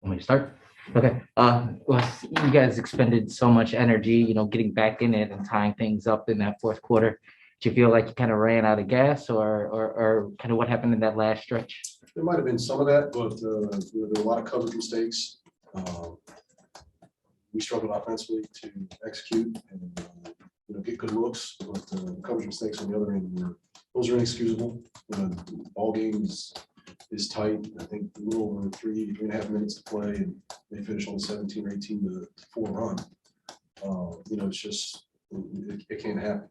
Want me to start? Okay. Well, you guys expended so much energy, getting back in it and tying things up in that fourth quarter. Do you feel like you kind of ran out of gas, or kind of what happened in that last stretch? There might have been some of that, but there were a lot of coverage mistakes. We struggled offensively to execute and get good looks, but the coverage mistakes on the other end those are inexcusable. Ball game is tight. I think a little over 3.5 minutes to play, and they finish on a 17 or 18 to 4 run. It's just it can't happen.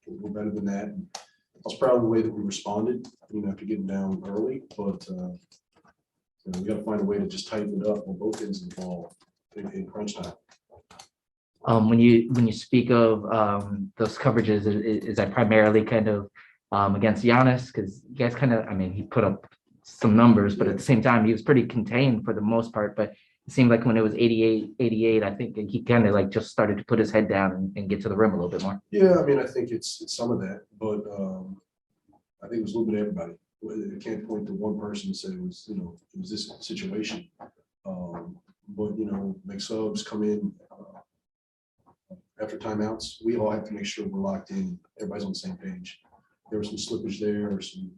We're better than that. And I was proud of the way that we responded, after getting down early, but we got to find a way to just tighten it up on both ends of the ball in crunch time. When you speak of those coverages, is that primarily kind of against Giannis? Because you guys he put up some numbers, but at the same time, he was pretty contained for the most part. But it seemed like when it was 88, I think he kind of just started to put his head down and get to the rim a little bit more. Yeah, I think it's some of that, but I think it was a little bit of everybody. I can't point to one person and say it was this situation. But make subs come in after timeouts. We all have to make sure we're locked in. Everybody's on the same page. There was some slippage there, or some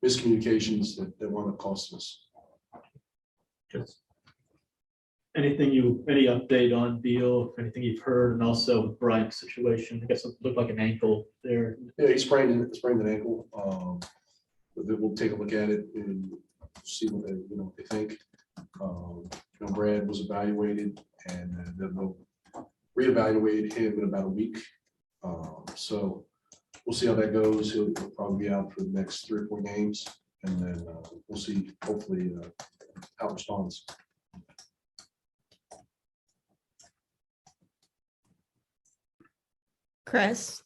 miscommunications that wound up costing us. Just any update on Beal, anything you've heard, and also Bryant's situation? I guess it looked like an ankle there. Yeah, he sprained an ankle. We'll take a look at it and see what they think. Brad was evaluated, and then they'll reevaluate him in about a week. So we'll see how that goes. He'll probably be out for the next 3 or 4 games, and then we'll see, hopefully, how it responds. Chris?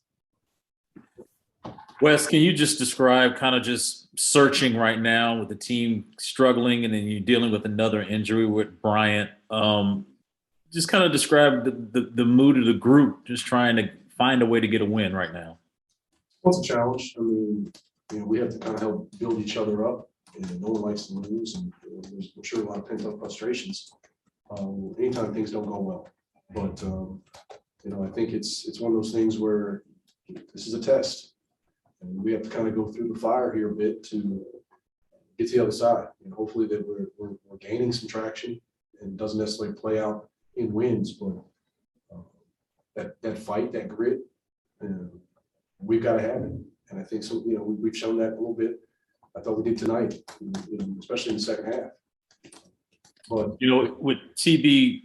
Wes, can you just describe kind of just searching right now with the team struggling, and then you're dealing with another injury with Bryant? Just kind of describe the mood of the group, just trying to find a way to get a win right now. Well, it's a challenge. We have to kind of help build each other up, and no one likes to lose, and there's, I'm sure, a lot of pent-up frustrations anytime things don't go well. But I think it's one of those things where this is a test, and we have to kind of go through the fire here a bit to get to the other side. And hopefully that we're gaining some traction, and it doesn't necessarily play out in wins, but that fight, that grit, we've got to have it. And I think so. We've shown that a little bit. I thought we did tonight, especially in the second half. But with TB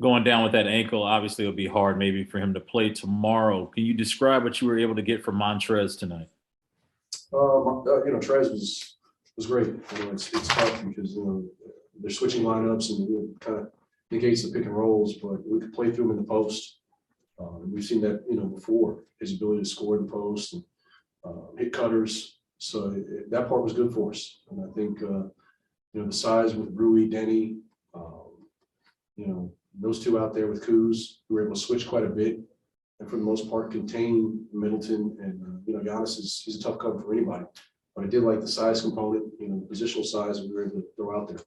going down with that ankle, obviously it'll be hard maybe for him to play tomorrow. Can you describe what you were able to get from Montrezl tonight? Trez was great. It's tough because they're switching lineups, and it kind of negates the pick and rolls, but we could play through him in the post. We've seen that before, his ability to score in the post and hit cutters. So that part was good for us. And I think the size with Rui, Denny, those two out there with Kuz, we were able to switch quite a bit, and for the most part contain Middleton. And Giannis he's a tough cover for anybody. But I did like the size component, the positional size we were able to throw out there.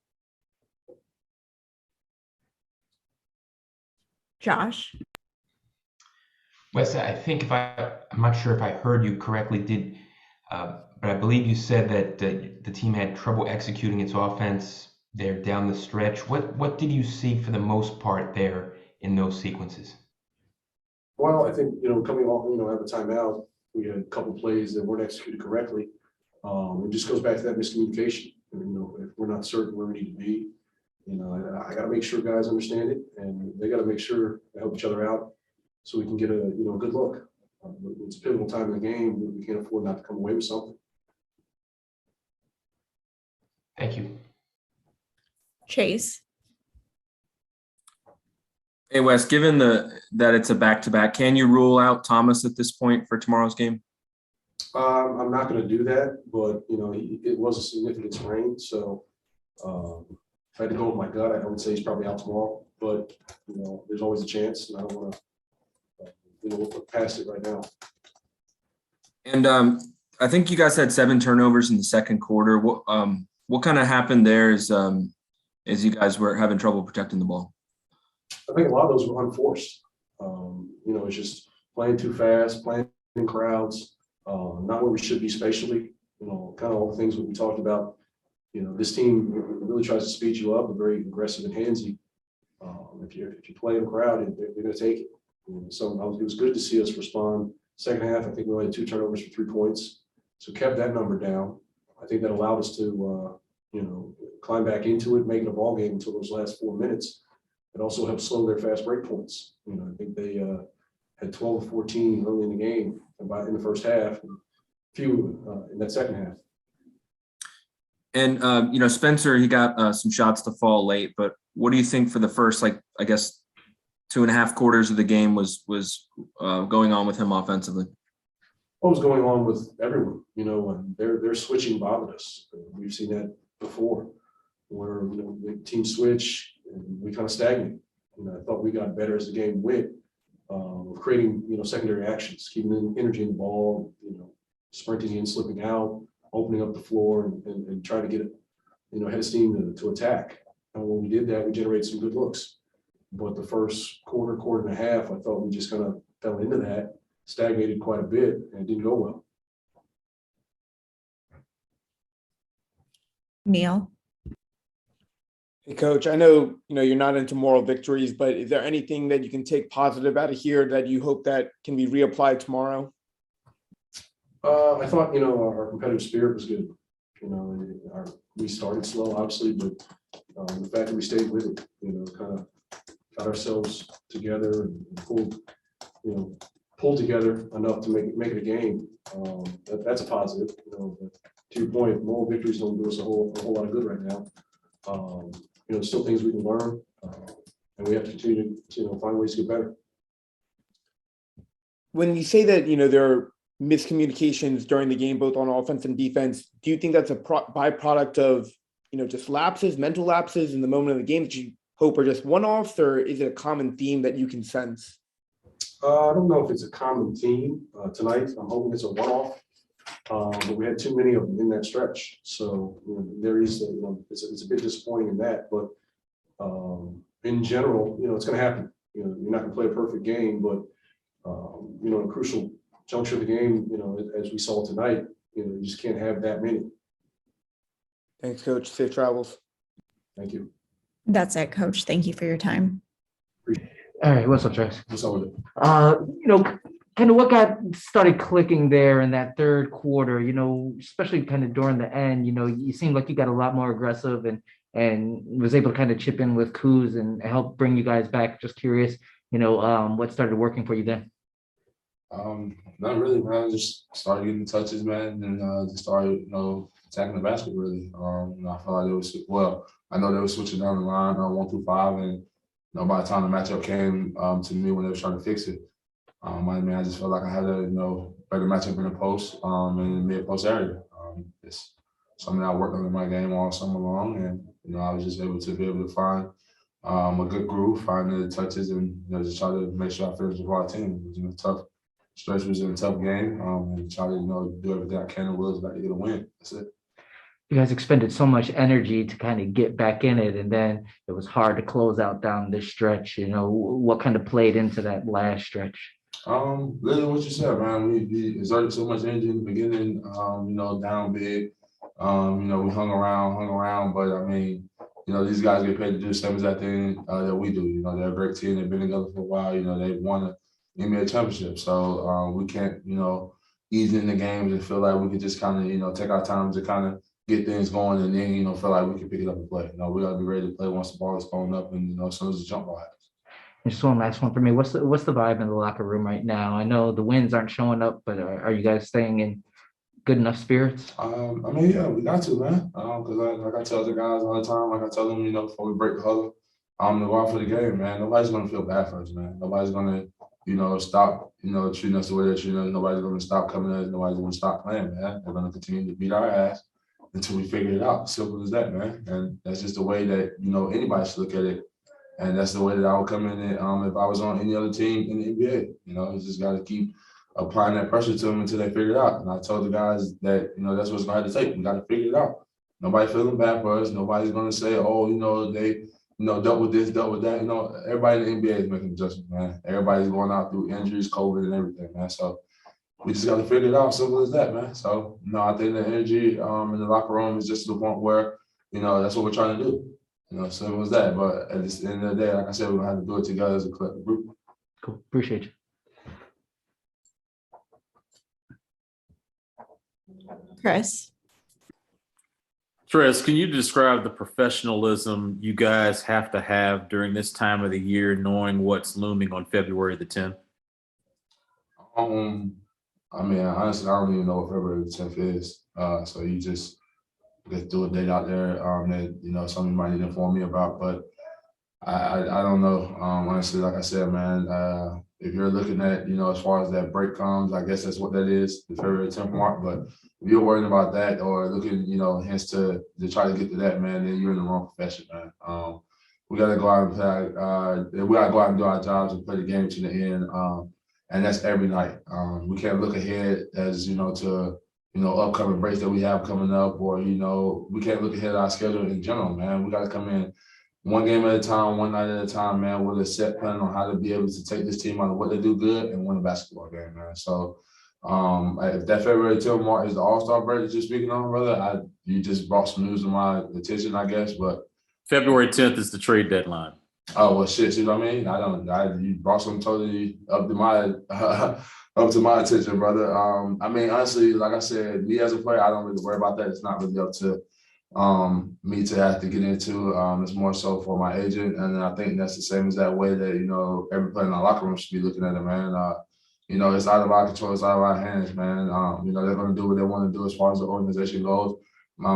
Josh? Wes, I think I'm not sure if I heard you correctly, but I believe you said that the team had trouble executing its offense there down the stretch. What did you see for the most part there in those sequences? Well, I think, coming off, out of a timeout, we had a couple plays that weren't executed correctly. It just goes back to that miscommunication. If we're not certain where we need to be, I got to make sure guys understand it, and they got to make sure to help each other out so we can get a good look. It's a pivotal time in the game. We can't afford not to come away with something. Thank you. Chase? Hey, Wes, given that it's a back-to-back, can you rule out Thomas at this point for tomorrow's game? I'm not going to do that, but it was a significant sprain, so if I had to go with my gut, I would say he's probably out tomorrow. But there's always a chance, and I don't want to look past it right now. And I think you guys had 7 turnovers in the second quarter. What kind of happened there? Is as you guys were having trouble protecting the ball? I think a lot of those were unforced. It's just playing too fast, playing in crowds, not where we should be spatially, kind of all the things that we talked about. This team really tries to speed you up, they're very aggressive and handsy. If you play in a crowd, they're going to take it. It was good to see us respond. Second half, I think we only had 2 turnovers for 3 points. So kept that number down. I think that allowed us to, climb back into it, make it a ball game until those last 4 minutes. It also helped slow their fast break points. I think they had 12 or 14 early in the game, about in the first half, and a few in that second half. And, Spencer, he got some shots to fall late, but what do you think for the first, 2.5 quarters of the game was going on with him offensively? What was going on with everyone? When their switching bothered us. We've seen that before, where the team switch and we kind of stagnate. I thought we got better as the game went, creating secondary actions, keeping the energy in the ball, sprinting in, slipping out, opening up the floor, and trying to get it, ahead of steam to attack. And when we did that, we generated some good looks. But the first quarter and a half, I thought we just kind of fell into that, stagnated quite a bit, and it didn't go well. Neil? Hey, Coach, I know, you're not into moral victories, but is there anything that you can take positive out of here that you hope that can be reapplied tomorrow? I thought, our competitive spirit was good. We started slow, obviously, but the fact that we stayed with it, kind of got ourselves together and pulled together enough to make it a game. That's a positive. But to your point, moral victories don't do us a whole lot of good right now. Still things we can learn, and we have to continue to find ways to get better. When you say that, there are miscommunications during the game, both on offense and defense, do you think that's a byproduct of, just lapses, mental lapses in the moment of the game that you hope are just one-offs, or is it a common theme that you can sense? I don't know if it's a common theme tonight. I'm hoping it's a one-off, but we had too many of them in that stretch. So there is, it's a bit disappointing in that. But in general, it's going to happen. You're not going to play a perfect game, but in a crucial juncture of the game, as we saw tonight, you just can't have that many. Thanks, Coach. Safe travels. Thank you. That's it, Coach. Thank you for your time. All right, what's up, Trace? What's up with it? Kind of what got started clicking there in that third quarter, especially kind of during the end, you seemed like you got a lot more aggressive and was able to kind of chip in with Kuz and help bring you guys back. Just curious, what started working for you then? Not really, man. Just started getting touches, man, and just started, attacking the basket really. I felt like I know they were switching down the line 1 through 5, and by the time the matchup came to me when they were trying to fix it, I just felt like I had a better matchup in the post and in the mid post area. It's something I worked on in my game all summer long, and I was just able to find a good groove, find the touches, and just try to make sure I finished with our team. It was tough. Stretch was in a tough game, and try to do everything I can and will to get a win. That's it. You guys expended so much energy to kind of get back in it, and then it was hard to close out down this stretch. What kind of played into that last stretch? Really what you said, man. We exerted so much energy in the beginning, down big. We hung around, but these guys get paid to do the same exact thing that we do. They're a great team. They've been together for a while. They've won a NBA championship. So we can't, ease in the games and feel like we could just kind of, take our time to kind of get things going and then, feel like we can pick it up and play. We got to be ready to play once the ball is thrown up and, as soon as the jump ball happens. Just one last one for me. What's the vibe in the locker room right now? I know the wins aren't showing up, but are you guys staying in good enough spirits? Yeah, we got to, man. Because like I tell the guys all the time, like I tell them, before we break the huddle, to go out for the game, man. Nobody's gonna feel bad for us, man. Nobody's gonna, stop, treating us the way they treat us. Nobody's gonna stop coming at us. Nobody's gonna stop playing, man. We're gonna continue to beat our ass until we figure it out. Simple as that, man. And that's just the way that anybody should look at it. And that's the way that I would come in if I was on any other team in the NBA. You just got to keep applying that pressure to them until they figure it out. And I told the guys that, that's what's going to have to take. We got to figure it out. Nobody feeling bad for us. Nobody's gonna say, oh, they, dealt with this, dealt with that. Everybody in the NBA is making adjustments, man. Everybody's going out through injuries, COVID, and everything, man. So we just got to figure it out. Simple as that, man. So, I think the energy in the locker room is just to the point where, that's what we're trying to do. Simple as that. But at the end of the day, like I said, we're gonna have to do it together as a collective group. Cool. Appreciate you. Chris. Trez, can you describe the professionalism you guys have to have during this time of the year, knowing what's looming on February the 10th? Honestly, I don't even know what February the 10th is. So you just get through a date out there that, something might need to inform me about, but I don't know. Honestly, like I said, man, if you're looking at, as far as that break comes, I guess that's what that is, the February 10th mark. But if you're worrying about that or looking, hence to try to get to that, man, then you're in the wrong profession, man. We got to go out and play. We got to go out and do our jobs and play the game to the end. And that's every night. We can't look ahead as, to, upcoming breaks that we have coming up, or, we can't look ahead at our schedule in general, man. We got to come in one game at a time, one night at a time, man, with a set plan on how to be able to take this team out of what they do good and win a basketball game, man. So if that February 10th mark is the All-Star break that you're speaking on, brother, you just brought some news to my attention, I guess. But February 10th is the trade deadline. Oh, well, shit, see what I mean? You brought something totally up to my attention, brother. Honestly, like I said, me as a player, I don't really worry about that. It's not really up to me to have to get into. It's more so for my agent, and I think that's the same as that way that every player in our locker room should be looking at it, man. It's out of our control, it's out of our hands, man. They're going to do what they want to do as far as the organization goes.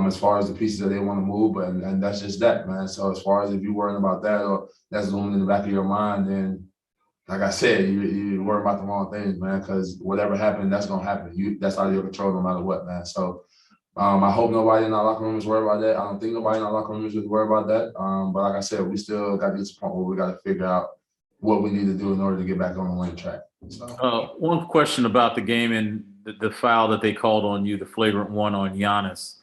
As far as the pieces that they want to move, and that's just that, man. So as far as if you're worrying about that or that's looming in the back of your mind, then like I said, you worry about the wrong things, man, because whatever happened, that's gonna happen. That's out of your control no matter what, man. So I hope nobody in our locker room is worried about that. I don't think nobody in our locker room is worried about that. But like I said, we still got to get to the point where we got to figure out what we need to do in order to get back on the winning track. So. One question about the game and the foul that they called on you, the flagrant one on Giannis.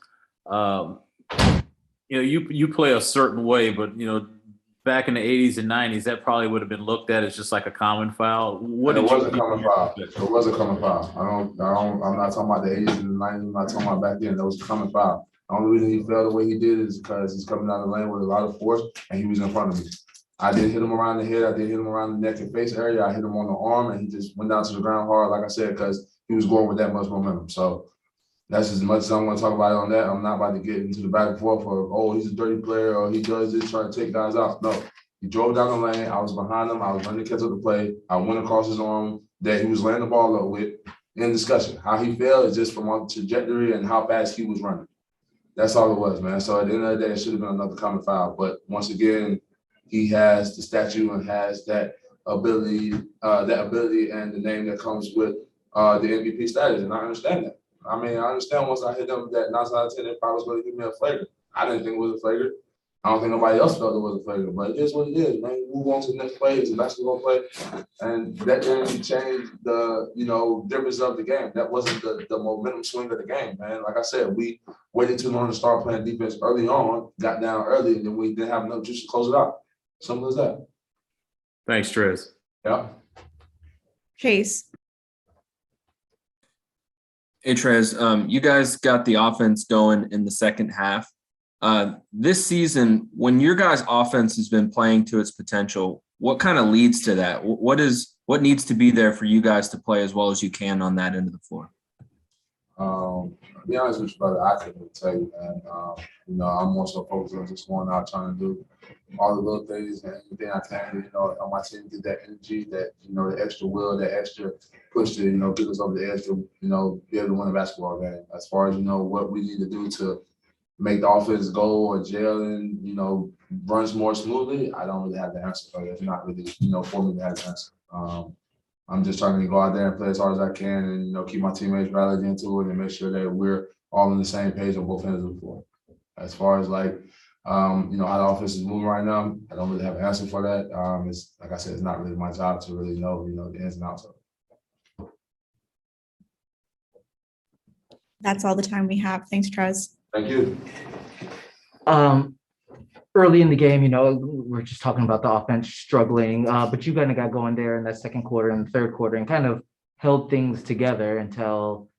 You play a certain way, but back in the 80s and 90s, that probably would have been looked at as just like a common foul. It was a common foul. It was a common foul. I'm not talking about the 80s and the 90s. I'm not talking about back then. That was a common foul. The only reason he fell the way he did is because he's coming down the lane with a lot of force, and he was in front of me. I did hit him around the head. I did hit him around the neck and face area. I hit him on the arm, and he just went down to the ground hard, like I said, because he was going with that much momentum. So that's as much as I'm going to talk about it on that. I'm not about to get into the back and forth of, oh, he's a dirty player or he does this, trying to take guys out. No, he drove down the lane. I was behind him. I was running to catch up the play. I went across his arm that he was laying the ball up with. In discussion, how he fell is just from our trajectory and how fast he was running. That's all it was, man. So at the end of the day, it should have been another common foul. But once again, he has the statue and has that ability and the name that comes with the MVP status, and I understand that. I understand once I hit them that 9 out of 10, they probably was going to give me a flagrant. I didn't think it was a flagrant. I don't think nobody else felt it was a flagrant, but it is what it is, man. Move on to the next play. It's a basketball play. And that didn't change the, difference of the game. That wasn't the momentum swing of the game, man. Like I said, we waited too long to start playing defense early on, got down early, and then we didn't have enough juice to close it out. Simple as that. Thanks, Trez. Yeah. Chase. Hey, Trez, you guys got the offense going in the second half. This season, when your guys' offense has been playing to its potential, what kind of leads to that? What needs to be there for you guys to play as well as you can on that end of the floor? To be honest with you, brother, I couldn't tell you, man. I'm more so focused on just going out trying to do all the little things and anything I can, on my team, get that energy, that, the extra will, that extra push to, get us over the edge to, be able to win a basketball game. As far as, what we need to do to make the offense go or gel and, runs more smoothly, I don't really have the answer for that. It's not really, for me to have the answer. I'm just trying to go out there and play as hard as I can and, keep my teammates rallied into it and make sure that we're all on the same page on both ends of the floor. As far as how the offense is moving right now, I don't really have an answer for that. It's like I said, it's not really my job to really know, the ins and outs of it. That's all the time we have. Thanks, Trez. Thank you. Early in the game, we're just talking about the offense struggling, but you kind of got going there in that second quarter and the third quarter and kind of held things together until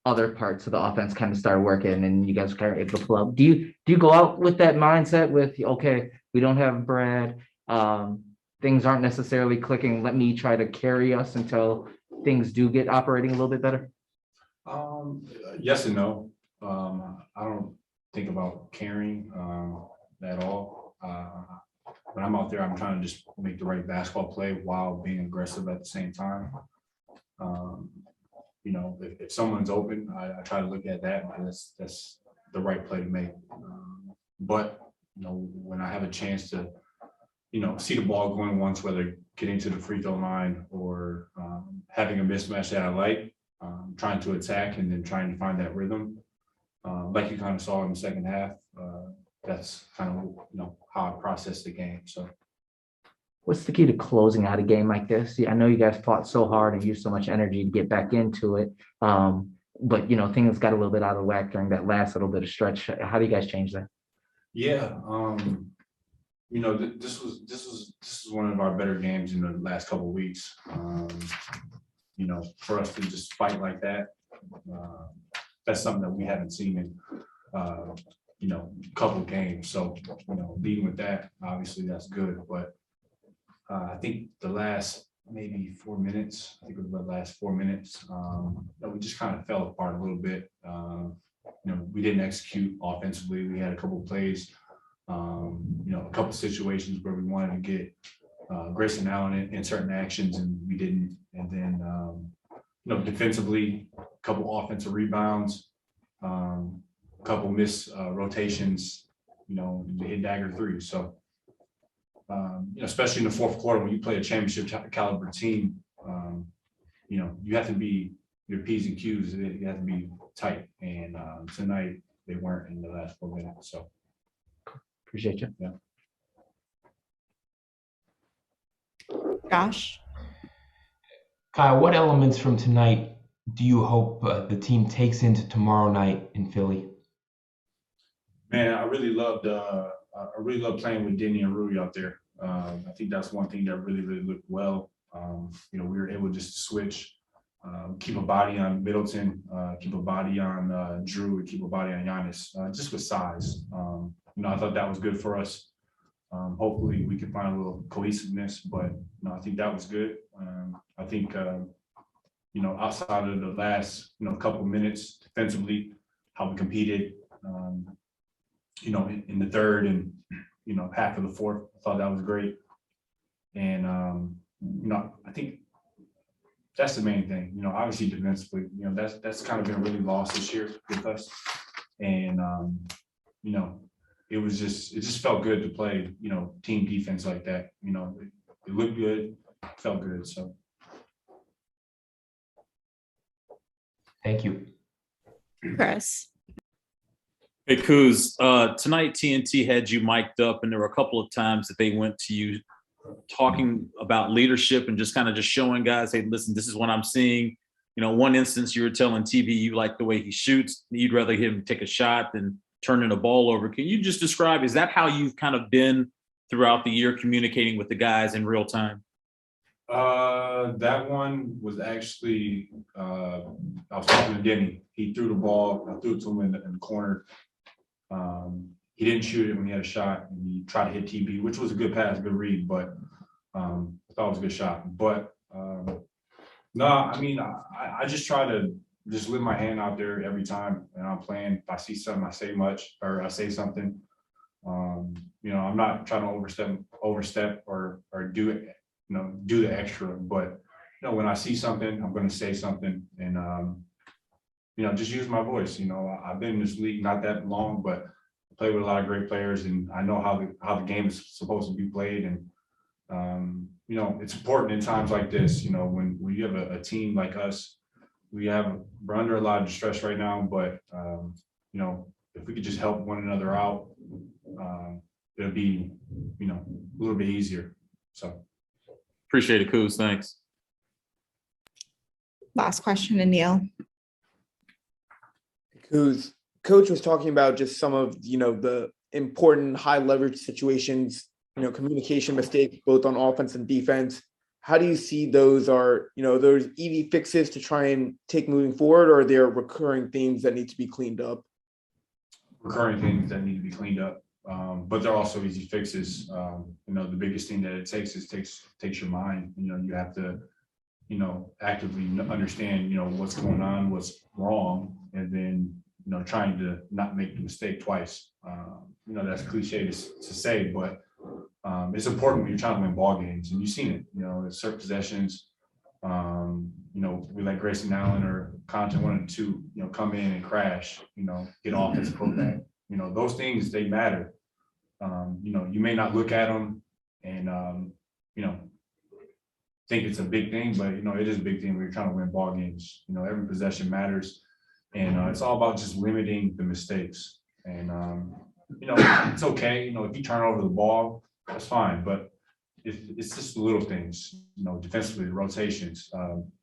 other parts of the offense kind of started working and you guys were kind of able to pull up. Do you go out with that mindset with, okay, we don't have Brad, things aren't necessarily clicking, let me try to carry us until things do get operating a little bit better? Yes and no. I don't think about carrying at all. When I'm out there, I'm trying to just make the right basketball play while being aggressive at the same time. If someone's open, I try to look at that, and that's the right play to make. But when I have a chance to, see the ball going once, whether getting to the free throw line or having a mismatch that I like, trying to attack and then trying to find that rhythm, like you kind of saw in the second half. That's kind of how I process the game. So. What's the key to closing out a game like this? I know you guys fought so hard and used so much energy to get back into it. But things got a little bit out of whack during that last little bit of stretch. How do you guys change that? Yeah. This was one of our better games in the last couple of weeks. For us to just fight like that, that's something that we haven't seen in couple games. So leading with that, obviously that's good. But I think the last maybe 4 minutes, we just kind of fell apart a little bit. We didn't execute offensively. We had a couple of plays, a couple of situations where we wanted to get Grayson Allen in certain actions and we didn't. And then, defensively, a couple offensive rebounds, a couple missed rotations, the hit dagger three. So, especially in the fourth quarter when you play a championship caliber team, you have to be your P's and Q's. You have to be tight. And tonight they weren't in the last 4 minutes. So Appreciate you. Yeah. Josh. Kyle, what elements from tonight do you hope the team takes into tomorrow night in Philly? Man, I really loved playing with Denny and Rui out there. I think that's one thing that really, really looked well. We were able just to switch, keep a body on Middleton, keep a body on Drew, and keep a body on Giannis, just with size. I thought that was good for us. Hopefully we can find a little cohesiveness, but I think that was good. I think outside of the last couple minutes defensively, how we competed, in the third and half of the fourth, I thought that was great. And I think that's the main thing. Obviously defensively, that's kind of been really lost this year with us. And it just felt good to play, team defense like that. It looked good, felt good. So thank you. Chris. Hey, Kuz, tonight TNT had you mic'd up, and there were a couple of times that they went to you talking about leadership and just kind of just showing guys, hey, listen, this is what I'm seeing. One instance you were telling TV you like the way he shoots. You'd rather him take a shot than turning the ball over. Can you just describe, is that how you've kind of been throughout the year communicating with the guys in real time? That one was actually, I was talking to Denny. He threw the ball. I threw it to him in the corner. He didn't shoot it when he had a shot, and he tried to hit TB, which was a good pass, good read, but I thought it was a good shot. But no, I just try to just lift my hand out there every time, and I'm playing. If I see something, I say something. I'm not trying to overstep or do it, do the extra. But when I see something, I'm going to say something, and just use my voice. I've been in this league not that long, but I play with a lot of great players, and I know how the game is supposed to be played. And it's important in times like this. When you have a team like us, we're under a lot of distress right now. But if we could just help one another out, it'll be a little bit easier. So appreciate it, Kuz. Thanks. Last question to Neil. Who's coach was talking about just some of the important high leverage situations, communication mistakes, both on offense and defense. How do you see those are, those easy fixes to try and take moving forward, or are there recurring themes that need to be cleaned up? Recurring things that need to be cleaned up. But they're also easy fixes. The biggest thing that it takes takes your mind. You have to, actively understand, what's going on, what's wrong, and then, trying to not make the mistake twice. That's cliche to say, but it's important when you're trying to win ball games, and you've seen it. In certain possessions, we let Grayson Allen or Content 1 and 2, come in and crash. Get offensive putback. Those things, they matter. You may not look at them and think it's a big thing, but it is a big thing when you're trying to win ball games. Every possession matters, and it's all about just limiting the mistakes. And it's okay. If you turn over the ball, that's fine. But it's just the little things. Defensively, the rotations.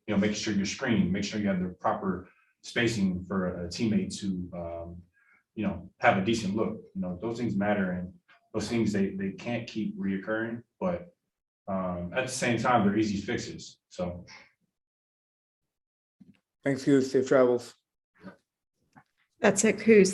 Making sure you're screening, make sure you have the proper spacing for a teammate to have a decent look. Those things matter, and those things they can't keep reoccurring, but at the same time, they're easy fixes. So Thanks, Kuz. Safe travels. That's it, Kuz.